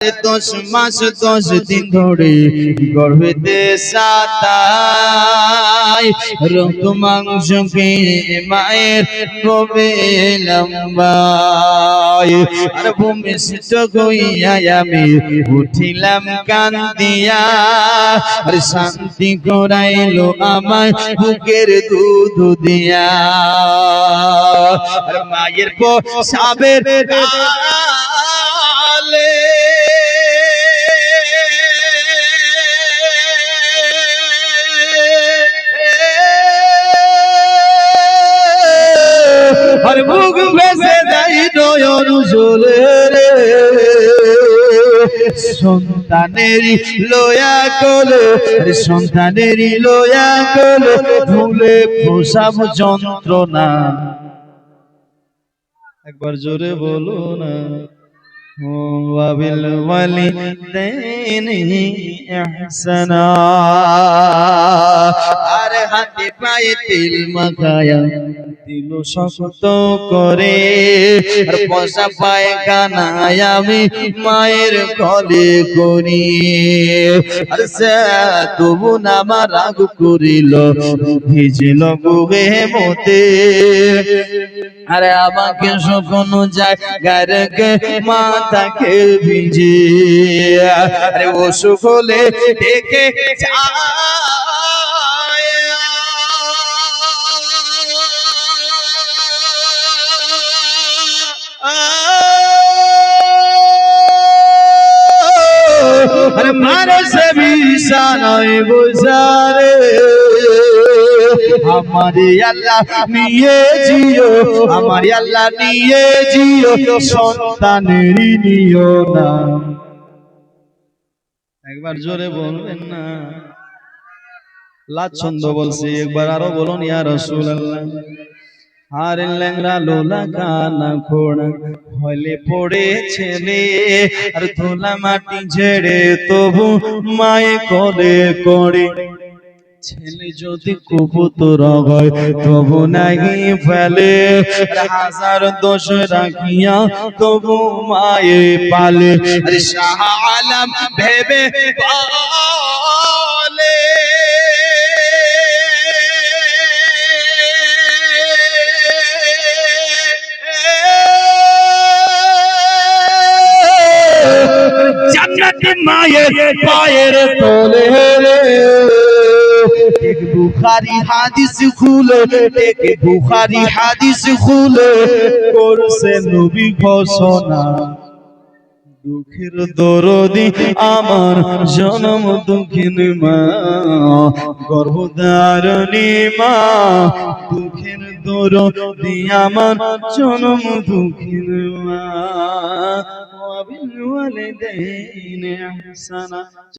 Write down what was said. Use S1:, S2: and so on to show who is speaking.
S1: 10 মাস 10 দিন ধরে গর্ভেতে সাতাই রক্ত মাংস খেয়ে মায়ের কবে লম্বাই আর ভূমিষ্ঠ হইয়া আমি উঠিলাম কান্দিয়া আর শান্তি করাইলো আমায় বুকের দুধ দিয়া আর মায়ের প্রসাবের কালে আর বুক ভেসে যাই নয়ন জলে রে সন্তানেরই লয়া কোলে সন্তানেরই লয়া কোলে ভুলে প্রসব যন্ত্রণা একবার জোরে বলো না ওয়াবিল ওয়ালিদাইনি ইহসানা আর হাতে পায়ে তেল মাখায়া দিল শক্ত করে আর পয়সা পায়ে কানায় আমি মায়ের কোলে করি আর সে তবু না আমার রাগ করিল ভিজিল বুকে মতে আরে আমাকে শুকনো জায়গায় রেখে মাথাকে ভিজে আরে ও শুকলে ডেকে अरे मारे से भी शानाए गुजारे हमारे अल्लाह निये जियो हमारे अल्लाह निये जियो সন্তানেরই নিও না একবার জোরে বলবেন না লাজ ছন্দ বলছি একবার আরো বলুন ইয়া রাসূলুল্লাহ আর ল্যাংড়া লোলা কানা খোড়া হলে পড়ে ছেলে আর ধুলা মাটি ঝেড়ে তবু মায়ে কোলে করে ছেলে যদি কবুতর হয় তবু নাহি ফেলে হাজার দোষ রাখিয়া তবু মায়ে পালে আরে শাহ আলম ভেবে বলে জান্নাতি মায়ের পায়ের তলে রে এক বুখারী হাদিস খুলে এক বুখারী হাদিস খুলে করছে নবী ঘোষণা দুঃখের দরদি আমার জনম দুঃখিন মা গর্ভধারিণী মা দুঃখের দরদি আমার জনম দুঃখিন মা ওয়াবিল ওয়ালিদাইনি ইহসানা